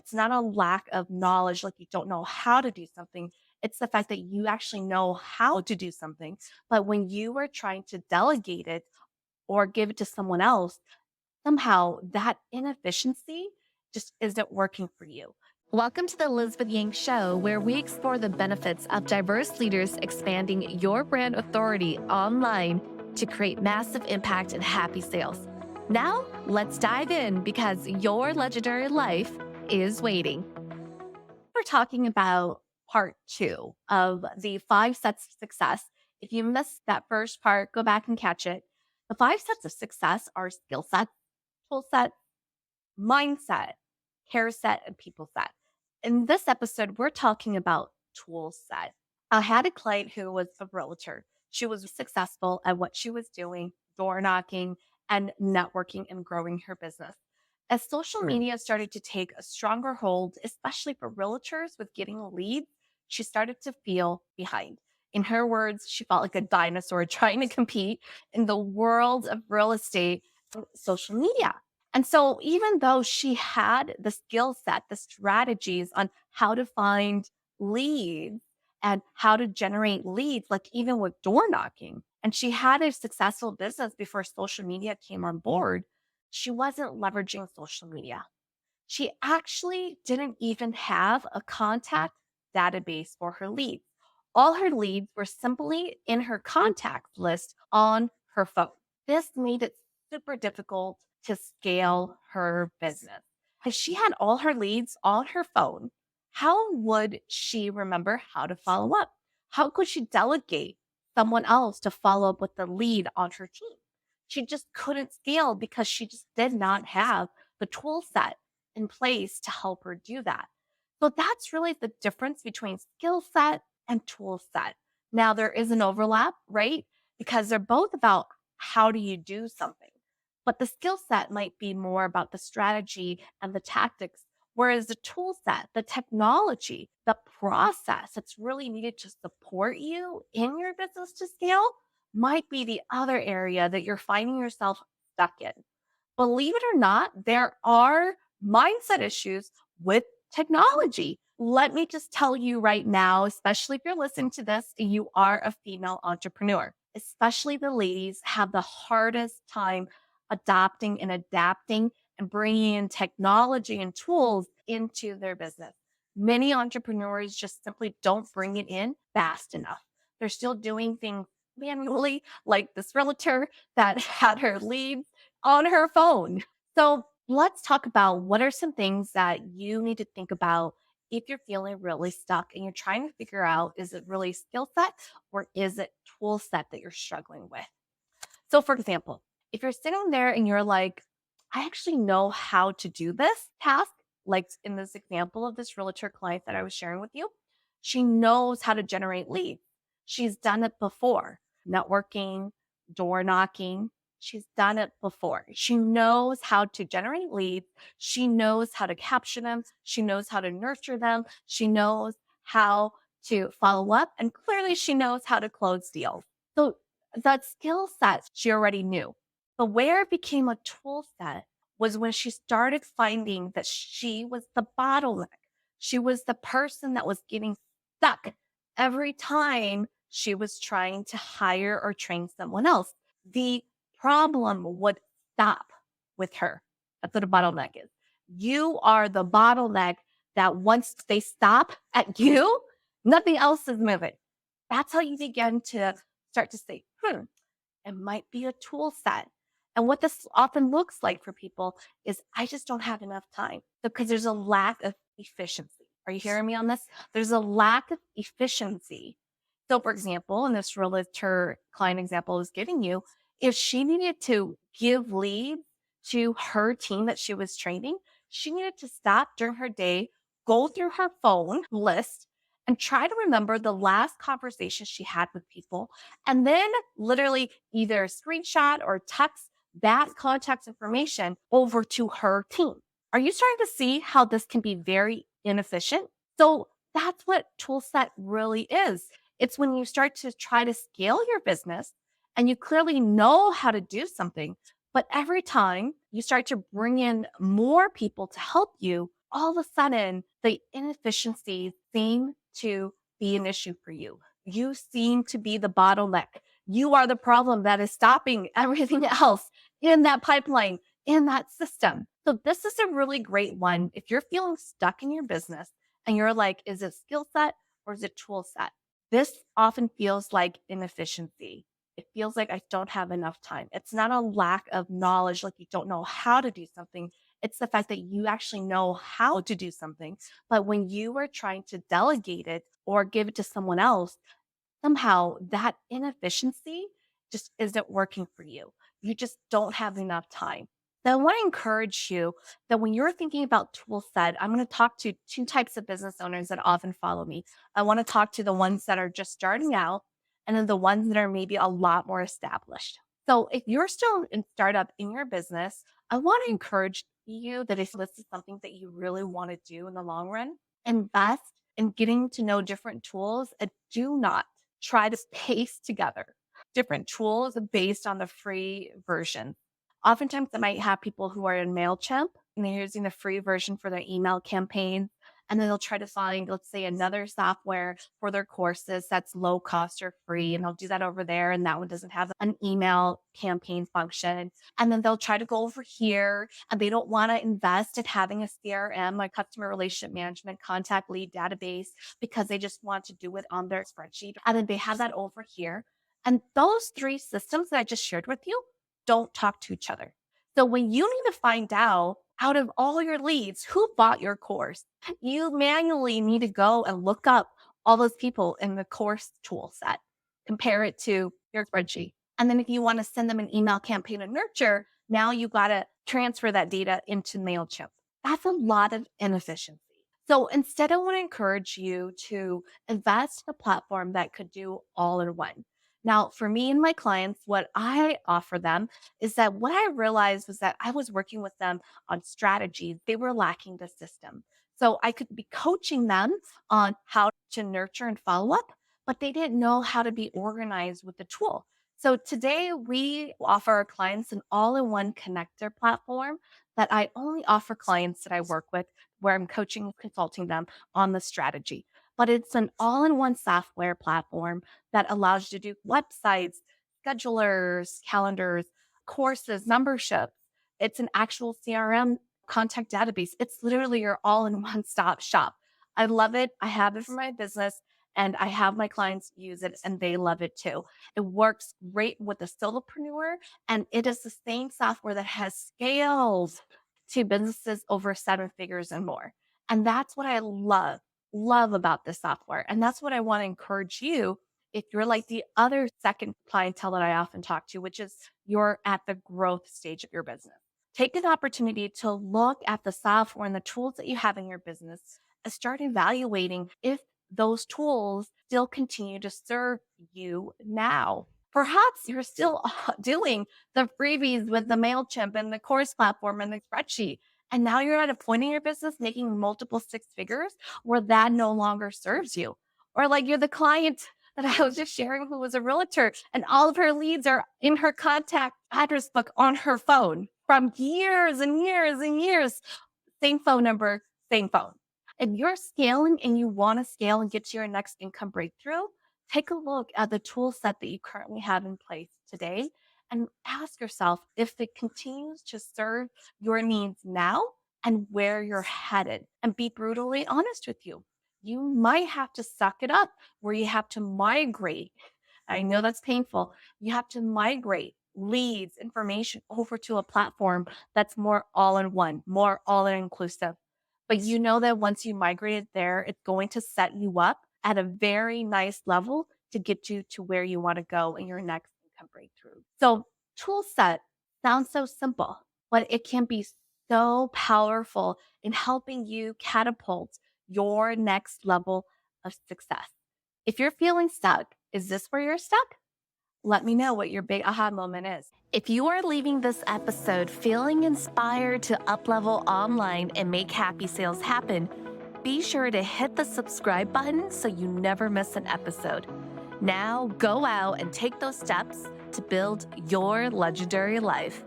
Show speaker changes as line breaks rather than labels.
It's not a lack of knowledge, like you don't know how to do something. It's the fact that you actually know how to do something. But when you are trying to delegate it or give it to someone else, somehow that inefficiency just isn't working for you. Welcome to the Elizabeth Yang Show, where we explore the benefits of diverse leaders expanding your brand authority online to create massive impact and happy sales. Now, let's dive in because your legendary life is waiting. We're talking about part two of the 5 sets of success. If you missed that first part, go back and catch it. The 5 sets of success are skill set, tool set, mindset, care set, and people set. In this episode, we're talking about tool set. I had a client who was a realtor. She was successful at what she was doing, door knocking and networking and growing her business. As social
Sure.
media started to take a stronger hold, especially for realtors with getting leads, she started to feel behind. In her words, she felt like a dinosaur trying to compete in the world of real estate and social media. And so, even though she had the skill set, the strategies on how to find leads and how to generate leads, like even with door knocking, and she had a successful business before social media came on board, she wasn't leveraging social media. She actually didn't even have a contact database for her leads. All her leads were simply in her contact list on her phone. This made it super difficult to scale her business. If she had all her leads on her phone, how would she remember how to follow up? How could she delegate someone else to follow up with the lead on her team? She just couldn't scale because she just did not have the tool set in place to help her do that. So that's really the difference between skill set and tool set. Now, there is an overlap, right? Because they're both about how do you do something. But the skill set might be more about the strategy and the tactics, whereas the tool set, the technology, the process that's really needed to support you in your business to scale might be the other area that you're finding yourself stuck in. Believe it or not, there are mindset issues with technology. Let me just tell you right now, especially if you're listening to this, you are a female entrepreneur, especially the ladies have the hardest time adopting and adapting and bringing in technology and tools into their business. Many entrepreneurs just simply don't bring it in fast enough. They're still doing things manually, like this realtor that had her leads on her phone. So let's talk about what are some things that you need to think about if you're feeling really stuck and you're trying to figure out, is it really skill set or is it tool set that you're struggling with? So, for example, if you're sitting there and you're like, I actually know how to do this task, like in this example of this realtor client that I was sharing with you, she knows how to generate leads. She's done it before, networking, door knocking. She's done it before. She knows how to generate leads. She knows how to capture them. She knows how to nurture them. She knows how to follow up. And clearly, she knows how to close deals. So that skill set she already knew. But where it became a tool set was when she started finding that she was the bottleneck. She was the person that was getting stuck every time she was trying to hire or train someone else. The problem would stop with her. That's what a bottleneck is. You are the bottleneck that once they stop at you, nothing else is moving. That's how you begin to start to say, it might be a tool set. And what this often looks like for people is I just don't have enough time because there's a lack of efficiency. Are you hearing me on this? There's a lack of efficiency. So, for example, in this realtor client example I was giving you, if she needed to give leads to her team that she was training, she needed to stop during her day, go through her phone list, and try to remember the last conversation she had with people and then literally either screenshot or text that contact information over to her team. Are you starting to see how this can be very inefficient? So that's what toolset really is. It's when you start to try to scale your business and you clearly know how to do something, but every time you start to bring in more people to help you, all of a sudden the inefficiencies seem to be an issue for you. You seem to be the bottleneck. You are the problem that is stopping everything else in that pipeline, in that system. So this is a really great one. If you're feeling stuck in your business and you're like, is it skill set or is it tool set? This often feels like inefficiency. It feels like I don't have enough time. It's not a lack of knowledge, like you don't know how to do something. It's the fact that you actually know how to do something. But when you are trying to delegate it or give it to someone else, somehow that inefficiency just isn't working for you. You just don't have enough time. So I want to encourage you that when you're thinking about tool set, I'm going to talk to two types of business owners that often follow me. I want to talk to the ones that are just starting out and then the ones that are maybe a lot more established. So if you're still in startup in your business, I want to encourage you that if this is something that you really want to do in the long run, invest in getting to know different tools and do not try to paste together different tools based on the free version. Oftentimes, I might have people who are in MailChimp and they're using the free version for their email campaign. And then they'll try to find, let's say, another software for their courses that's low cost or free. And they'll do that over there. And that one doesn't have an email campaign function. And then they'll try to go over here and they don't want to invest in having a CRM, like customer relationship management, contact lead database, because they just want to do it on their spreadsheet. And then they have that over here. And those three systems that I just shared with you don't talk to each other. So when you need to find out of all your leads, who bought your course, you manually need to go and look up all those people in the course tool set, compare it to your spreadsheet. And then if you want to send them an email campaign to nurture, now you got to transfer that data into MailChimp. That's a lot of inefficiency. So instead, I want to encourage you to invest in a platform that could do all in one. Now, for me and my clients, what I offer them is that what I realized was that I was working with them on strategy. They were lacking the system. So I could be coaching them on how to nurture and follow up, but they didn't know how to be organized with the tool. So today we offer our clients an all-in-one connector platform that I only offer clients that I work with where I'm coaching and consulting them on the strategy. But it's an all-in-one software platform that allows you to do websites, schedulers, calendars, courses, memberships. It's an actual CRM contact database. It's literally your all in one stop shop. I love it. I have it for my business and I have my clients use it and they love it too. It works great with the solopreneur and it is the same software that has scaled to businesses over seven figures and more. And that's what I love about this software. And that's what I want to encourage you if you're like the other second clientele that I often talk to, which is you're at the growth stage of your business. Take an opportunity to look at the software and the tools that you have in your business and start evaluating if those tools still continue to serve you now. Perhaps you're still doing the freebies with the MailChimp and the course platform and the spreadsheet. And now you're at a point in your business making multiple six figures where that no longer serves you. Or like you're the client that I was just sharing who was a realtor and all of her leads are in her contact address book on her phone from years and years and years. Same phone number, same phone. If you're scaling and you want to scale and get to your next income breakthrough, take a look at the tool set that you currently have in place today and ask yourself if it continues to serve your needs now and where you're headed. And be brutally honest with you. You might have to suck it up where you have to migrate. I know that's painful. You have to migrate leads, information over to a platform that's more all in one, more all inclusive. But you know that once you migrate it there, it's going to set you up at a very nice level to get you to where you want to go in your next income breakthrough. So tool set sounds so simple, but it can be so powerful in helping you catapult your next level of success. If you're feeling stuck, is this where you're stuck? Let me know what your big aha moment is. If you are leaving this episode feeling inspired to uplevel online and make happy sales happen, be sure to hit the subscribe button so you never miss an episode. Now go out and take those steps to build your legendary life.